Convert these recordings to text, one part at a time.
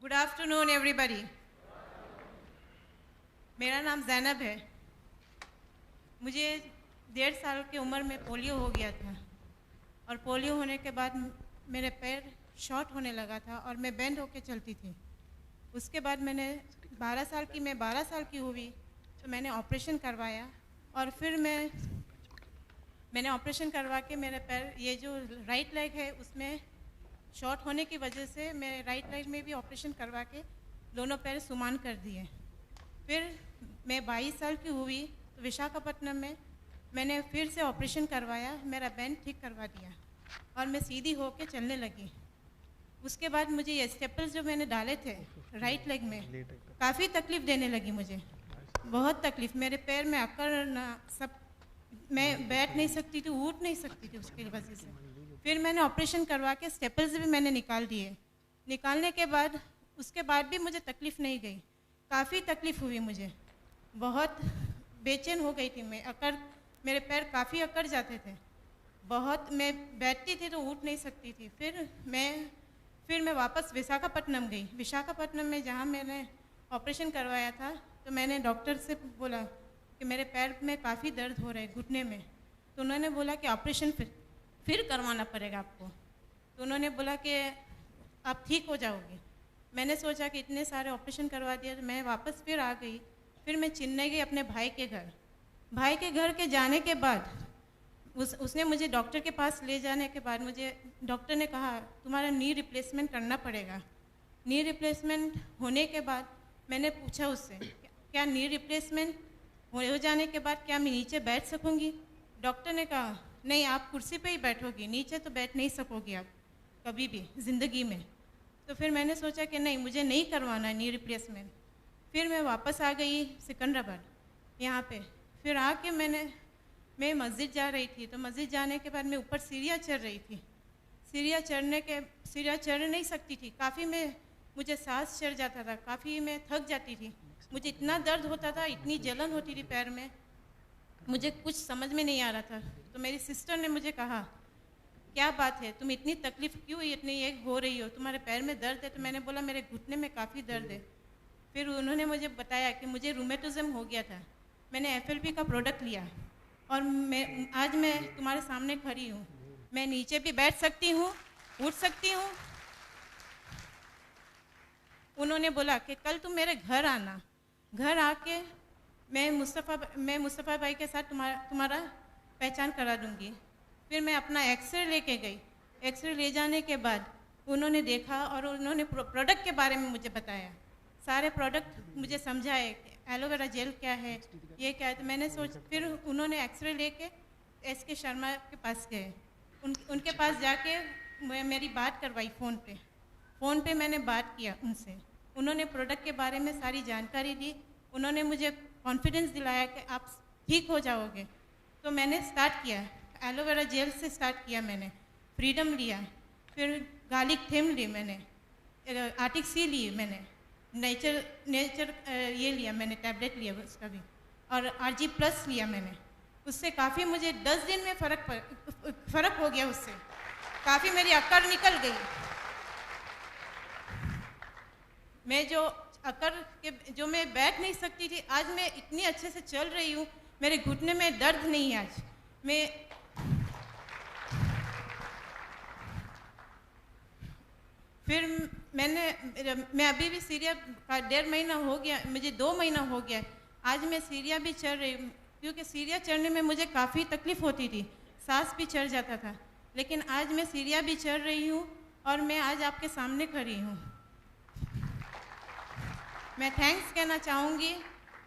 Good afternoon everybody. मेरा नाम जैनब है। मुझे 1.5 साल की उम्र में पोलियो हो गया था और पोलियो होने के बाद मेरे पैर शॉर्ट होने लगा था और मैं बेंड होके चलती थी। उसके बाद मैं 12 साल की हुई तो मैंने ऑपरेशन करवाया और फिर मैंने ऑपरेशन करवा के मेरे पैर, ये जो राइट लेग है उसमें शॉर्ट होने की वजह से मेरे राइट लेग में भी ऑपरेशन करवा के दोनों पैर सुमान कर दिए। फिर मैं 22 साल की हुई तो विशाखापट्टनम में मैंने फिर से ऑपरेशन करवाया, मेरा बैंड ठीक करवा दिया और मैं सीधी होके चलने लगी। उसके बाद मुझे ये स्टेपल्स जो मैंने डाले थे राइट लेग में काफ़ी तकलीफ़ देने लगी, मुझे बहुत तकलीफ़। मेरे पैर में अकड़ना सब, मैं बैठ नहीं सकती थी, उठ नहीं सकती थी उसकी वजह से। फिर मैंने ऑपरेशन करवा के स्टेपल्स भी मैंने निकाल दिए। निकालने के बाद उसके बाद भी मुझे तकलीफ़ नहीं गई, काफ़ी तकलीफ़ हुई मुझे, बहुत बेचैन हो गई थी मैं। मेरे पैर काफ़ी अकड़ जाते थे, बहुत। मैं बैठती थी तो उठ नहीं सकती थी। फिर मैं वापस विशाखापट्टनम गई। विशाखापट्टनम में जहाँ मैंने ऑपरेशन करवाया था तो मैंने डॉक्टर से बोला कि मेरे पैर में काफ़ी दर्द हो रहा है, घुटने में। तो उन्होंने बोला कि ऑपरेशन फिर करवाना पड़ेगा आपको। तो उन्होंने बोला कि आप ठीक हो जाओगे। मैंने सोचा कि इतने सारे ऑपरेशन करवा दिया तो मैं वापस फिर आ गई। फिर मैं चेन्नई गई अपने भाई के घर। भाई के घर के जाने के बाद उसने मुझे डॉक्टर के पास ले जाने के बाद मुझे डॉक्टर ने कहा तुम्हारा नी रिप्लेसमेंट करना पड़ेगा। नी रिप्लेसमेंट होने के बाद मैंने पूछा उससे क्या नी रिप्लेसमेंट हो जाने के बाद क्या मैं नीचे बैठ सकूँगी? डॉक्टर ने कहा नहीं, आप कुर्सी पे ही बैठोगी, नीचे तो बैठ नहीं सकोगी आप कभी भी ज़िंदगी में। तो फिर मैंने सोचा कि नहीं, मुझे नहीं करवाना है नी रिप्लेसमेंट। फिर मैं वापस आ गई सिकंदराबाद यहाँ पे। फिर आके मैं मस्जिद जा रही थी तो मस्जिद जाने के बाद मैं ऊपर सीढ़ियाँ चढ़ रही थी। सीढ़ियाँ चढ़ नहीं सकती थी, काफ़ी मुझे सांस चढ़ जाता था, काफ़ी मैं थक जाती थी। मुझे इतना दर्द होता था, इतनी जलन होती थी पैर में, मुझे कुछ समझ में नहीं आ रहा था। तो मेरी सिस्टर ने मुझे कहा क्या बात है, तुम इतनी तकलीफ़ क्यों इतनी ये हो रही हो, तुम्हारे पैर में दर्द है? तो मैंने बोला मेरे घुटने में काफ़ी दर्द है। फिर उन्होंने मुझे बताया कि मुझे रूमेटिज्म हो गया था। मैंने FLP का प्रोडक्ट लिया और आज मैं तुम्हारे सामने खड़ी हूँ। मैं नीचे भी बैठ सकती हूँ, उठ सकती हूँ। उन्होंने बोला कि कल तुम मेरे घर आना, घर आके मैं मुस्तफ़ा भाई के साथ तुम्हारा पहचान करा दूँगी। फिर मैं अपना एक्सरे लेके गई। एक्सरे ले जाने के बाद उन्होंने देखा और उन्होंने प्रोडक्ट के बारे में मुझे बताया, सारे प्रोडक्ट मुझे समझाए कि एलोवेरा जेल क्या है, ये क्या है। तो फिर उन्होंने एक्सरे लेके SK शर्मा के पास गए। उनके पास जाके मेरी बात करवाई फ़ोन पे मैंने बात किया उनसे। उन्होंने प्रोडक्ट के बारे में सारी जानकारी दी। उन्होंने मुझे कॉन्फिडेंस दिलाया कि आप ठीक हो जाओगे। तो मैंने स्टार्ट किया, एलोवेरा जेल से स्टार्ट किया मैंने। फ्रीडम लिया, फिर गार्लिक थीम ली मैंने, आर्टिक सी ली मैंने, नेचर ये लिया मैंने, टैबलेट लिया उसका भी, और RG+ लिया मैंने। उससे काफ़ी मुझे 10 दिन में फ़र्क हो गया। उससे काफ़ी मेरी अकड़ निकल गई। मैं जो मैं बैठ नहीं सकती थी, आज मैं इतनी अच्छे से चल रही हूँ, मेरे घुटने में दर्द नहीं है आज। मैं अभी भी सीरिया का 1.5 महीना हो गया, मुझे 2 महीना हो गया। आज मैं सीरिया भी चढ़ रही हूँ, क्योंकि सीरिया चढ़ने में मुझे काफ़ी तकलीफ़ होती थी, सांस भी चढ़ जाता था। लेकिन आज मैं सीरिया भी चढ़ रही हूँ और मैं आज आपके सामने खड़ी हूँ। मैं थैंक्स कहना चाहूँगी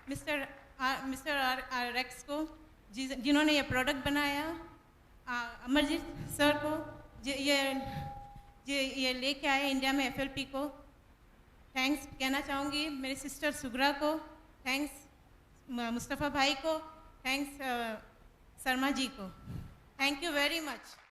मिस्टर RX को, जिन्होंने ये प्रोडक्ट बनाया, अमरजीत सर को, ये लेके आए इंडिया में FLP को। थैंक्स कहना चाहूँगी मेरी सिस्टर सुगरा को, थैंक्स मुस्तफ़ा भाई को, थैंक्स शर्मा जी को। Thank you very much.